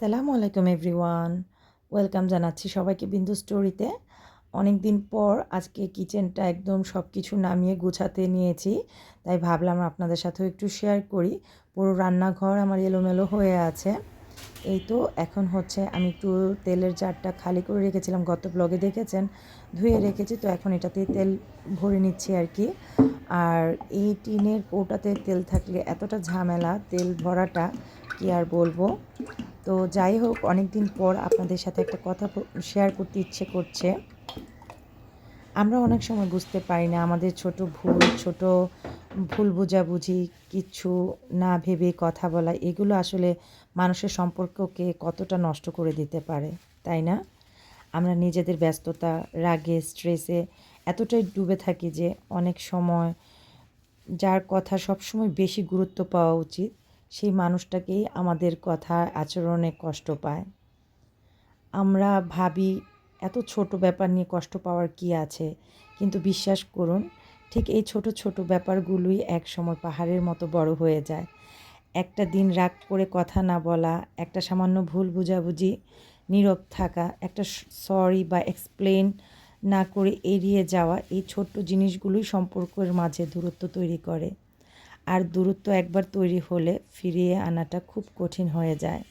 আসসালামু আলাইকুম everyone. Welcome জানাচ্ছি সবাইকে বিন্দু স্টোরিতে। অনেক দিন পর আজকে কিচেনটা একদম সব কিছু নামিয়ে গুছাতে নিয়েছি। তাই ভাবলাম আপনাদের সাথেও একটু শেয়ার করি। পুরো রান্নাঘর আমার এলোমেলো হয়ে আছে। এই তো এখন হচ্ছে আমি একটু তেলের জারটা খালি করে রেখেছিলাম, গত ব্লগে দেখেছেন, ধুয়ে রেখেছি। তো এখন এটাতেই তেল ভরে নিচ্ছি আর কি। আর এই টিনের কৌটাতে তেল থাকলে এতটা ঝামেলা তেল ভরাটা, কি আর বলবো। তো যাই হোক, অনেক দিন পর আপনাদের সাথে একটা কথা শেয়ার করতে ইচ্ছে করছে। আমরা অনেক সময় বুঝতে পারি না আমাদের ছোট ভুল বোঝাবুঝি, কিছু না ভেবে কথা বলা, এগুলো আসলে মানুষের সম্পর্ককে কতটা নষ্ট করে দিতে পারে, তাই না? আমরা নিজেদের ব্যস্ততা, রাগে, স্ট্রেসে এতটাই ডুবে থাকি যে অনেক সময় যার কথা সবসময় বেশি গুরুত্ব পাওয়া উচিত, সেই মানুষটাকেই আমাদের কথা আচরণে কষ্ট পায়। আমরা ভাবি এত ছোট ব্যাপার নিয়ে কষ্ট পাওয়ার কী আছে, কিন্তু বিশ্বাস করুন, ঠিক এই ছোট ছোট ব্যাপারগুলোই একসময় পাহাড়ের মতো বড় হয়ে যায়। একটা দিন রাগ করে কথা না বলা, একটা সামান্য ভুল বোঝাবুঝি, নীরব থাকা, একটা সরি বা এক্সপ্লেন না করে এড়িয়ে যাওয়া, এই ছোট্ট জিনিসগুলোই সম্পর্কের মাঝে দূরত্ব তৈরি করে। আর দূরত্ব একবার তৈরি হলে ফিরিয়ে আনাটা খুব কঠিন হয়ে যায়,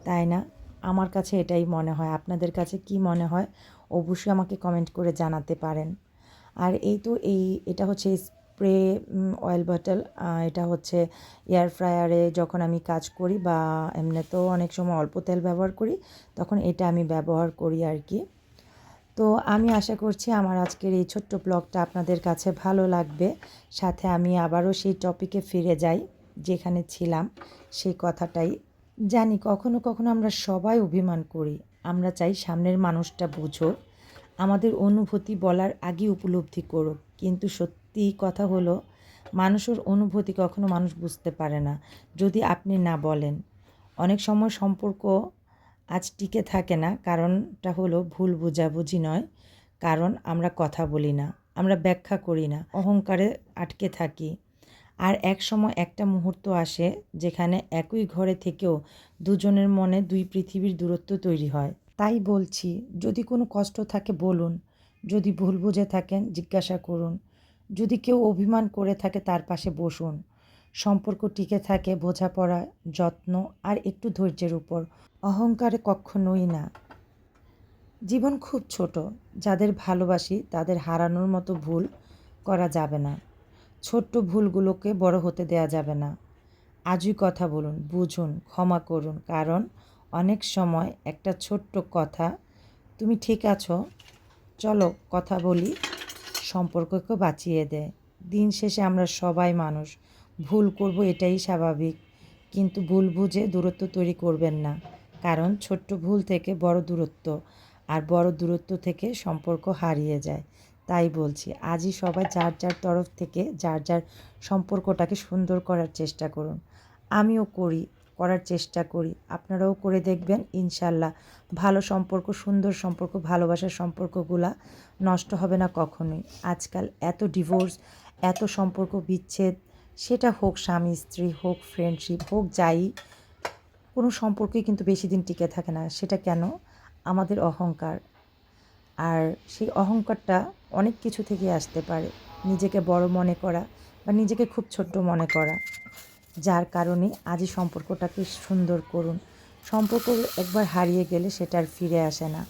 তাই না? আমার কাছে এটাই মনে হয়। আপনাদের কাছে কি মনে হয় অবশ্যই আমাকে কমেন্ট করে জানাতে পারেন। আর এই তো এটা হচ্ছে স্প্রে অয়েল বটল। এটা হচ্ছে এয়ার ফ্রায়ারে যখন আমি কাজ করি বা এমনিতেও অনেক সময় অল্প তেল ব্যবহার করি, তখন এটা আমি ব্যবহার করি আর কি। তো আমি আশা করছি আমার আজকের এই ছোট্ট ব্লগটা আপনাদের কাছে ভালো লাগবে। সাথে আমি আবারও সেই টপিকে ফিরে যাই যেখানে ছিলাম, সেই কথাটাই। জানি কখনো কখনো আমরা সবাই অভিমান করি। আমরা চাই সামনের মানুষটা বুঝুক, আমাদের অনুভূতি বলার আগে উপলব্ধি করুক। কিন্তু সত্যি কথা হলো, মানুষের অনুভূতি কখনো মানুষ বুঝতে পারে না যদি আপনি না বলেন। অনেক সময় সম্পর্ক আজ টিকে থাকে না, কারণটা হলো ভুল বোঝাবুঝি নয়, কারণ আমরা কথা বলি না, আমরা ব্যাখ্যা করি না, অহংকারে আটকে থাকি। আর এক সময় একটা মুহূর্ত আসে যেখানে একই ঘরে থেকেও দুজনের মনে দুই পৃথিবীর দূরত্ব তৈরি হয়। তাই বলছি, যদি কোনো কষ্ট থাকে বলুন, যদি ভুল বুঝে থাকেন জিজ্ঞাসা করুন, যদি কেউ অভিমান করে থাকে তার পাশে বসুন। সম্পর্ক টিকে থাকে বোঝাপড়া, যত্ন আর একটু ধৈর্যের উপর, অহংকারে কখনোই না। জীবন খুব ছোট, যাদের ভালোবাসি তাদের হারানোর মতো ভুল করা যাবে না। ছোট্ট ভুলগুলোকে বড় হতে দেয়া যাবে না। আজই কথা বলুন, বুঝুন, ক্ষমা করুন, কারণ অনেক সময় একটা ছোট্ট কথা, তুমি ঠিক আছো, চলো কথা বলি, সম্পর্ককে বাঁচিয়ে দেয়। দিন শেষে আমরা সবাই মানুষ, ভুল করব এটাই স্বাভাবিক, কিন্তু ভুল বুঝে দূরত্ব তৈরি করবেন না, কারণ ছোট্ট ভুল থেকে বড় দূরত্ব, আর বড় দূরত্ব থেকে সম্পর্ক হারিয়ে যায়। তাই বলছি, আজই সবাই যার যার তরফ থেকে যার যার সম্পর্কটাকে সুন্দর করার চেষ্টা করুন। আমিও করার চেষ্টা করি, আপনারাও করে দেখবেন, ইনশাল্লাহ ভালো সম্পর্ক, সুন্দর সম্পর্ক, ভালোবাসার সম্পর্কগুলা নষ্ট হবে না কখনোই। আজকাল এত ডিভোর্স, এত সম্পর্ক বিচ্ছেদ, সেটা হোক স্বামী স্ত্রী, হোক ফ্রেন্ডশিপ, হোক যাই, কোনো সম্পর্কই কিন্তু বেশি দিন টিকে থাকে না। সেটা কেন? আমাদের অহংকার। আর সেই অহংকারটা অনেক কিছু থেকে আসতে পারে। নিজেকে বড় মনে করা বা নিজেকে খুব ছোট্ট মনে করা, যার কারণে আজই সম্পর্কটাকে সুন্দর করুন। সম্পর্ক একবার হারিয়ে গেলে সেটা আর ফিরে আসে না।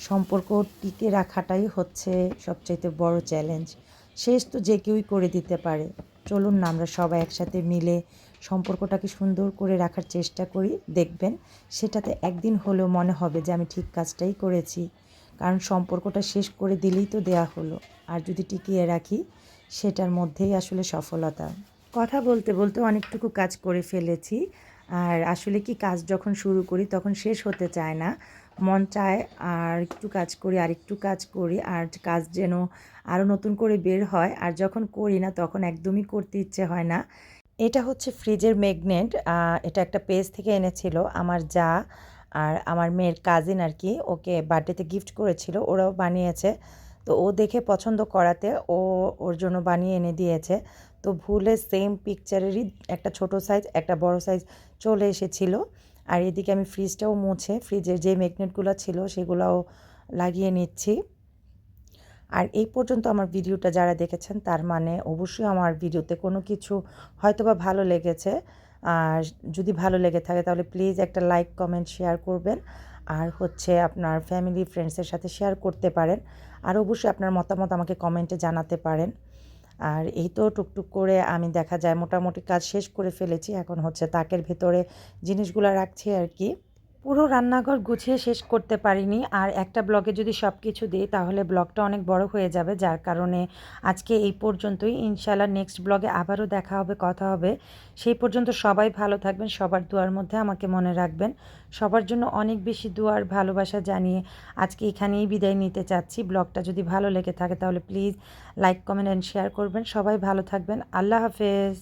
সম্পর্ক টিকে রাখাটাই হচ্ছে সবচাইতে বড় চ্যালেঞ্জ। শেষ তো যে কেউই করে দিতে পারে। চলুন না আমরা সবাই একসাথে মিলে সম্পর্কটাকে সুন্দর করে রাখার চেষ্টা করি। দেখবেন সেটাতে একদিন হলেও মনে হবে যে আমি ঠিক কাজটাই করেছি। কারণ সম্পর্কটা শেষ করে দিলেই তো দেয়া হলো। আর যদি টিকিয়ে রাখি, সেটার মধ্যেই আসলে সফলতা। কথা বলতে বলতে অনেকটুকু কাজ করে ফেলেছি। আর আসলে কি, কাজ যখন শুরু করি তখন শেষ হতে চায় না। মন চায় আর একটু কাজ করি, আর একটু কাজ করি, আর কাজ যেন আরও নতুন করে বের হয়। আর যখন করি না তখন একদমই করতে ইচ্ছে হয় না। এটা হচ্ছে ফ্রিজের ম্যাগনেট। এটা একটা পেজ থেকে এনেছিল আমার যা, আর আমার মেয়ের কাজিন আর কি, ওকে বার্থডেতে গিফট করেছিল, ওরাও বানিয়েছে। তো ও দেখে পছন্দ করাতে ওর জন্য বানিয়ে এনে দিয়েছে। তো ভুলে সেম পিকচারেরই একটা ছোট সাইজ, একটা বড় সাইজ চলে এসেছিল। আর এদিকে আমি ফ্রিজটাও মুছে ফ্রিজের যে ম্যাগনেটগুলো ছিল সেগুলোও লাগিয়ে নিচ্ছি। আর এই পর্যন্ত আমার ভিডিওটা যারা দেখেছেন তার মানে অবশ্যই আমার ভিডিওতে কোনো কিছু হয়তোবা ভালো লেগেছে। আর যদি ভালো লেগে থাকে তাহলে প্লিজ একটা লাইক কমেন্ট শেয়ার করবেন। আর হচ্ছে আপনার ফ্যামিলি ফ্রেন্ডসের সাথে শেয়ার করতে পারেন। আর অবশ্যই আপনার মতামত আমাকে কমেন্টে জানাতে পারেন। আর এই তো টুকটুক করে আমি দেখা যায় মোটামুটি কাজ শেষ করে ফেলেছি। এখন হচ্ছে তাকের ভেতরে জিনিসগুলো রাখছি আর কি। পুরো রান্নাঘর গুছিয়ে শেষ করতে পারিনি। আর একটা ব্লগে যদি সব কিছু দিই তাহলে ব্লগটা অনেক বড় হয়ে যাবে, যার কারণে আজকে এই পর্যন্তই। ইনশাআল্লাহ নেক্সট ব্লগে আবারও দেখা হবে, কথা হবে। সেই পর্যন্ত সবাই ভালো থাকবেন, সবার দুয়ার মধ্যে আমাকে মনে রাখবেন। সবার জন্য অনেক বেশি দুয়ার ভালোবাসা জানিয়ে আজকে এখানেই বিদায় নিতে চাচ্ছি। ব্লগটা যদি ভালো লেগে থাকে তাহলে please like comment and share করবেন। সবাই ভালো থাকবেন। আল্লাহ হাফেজ।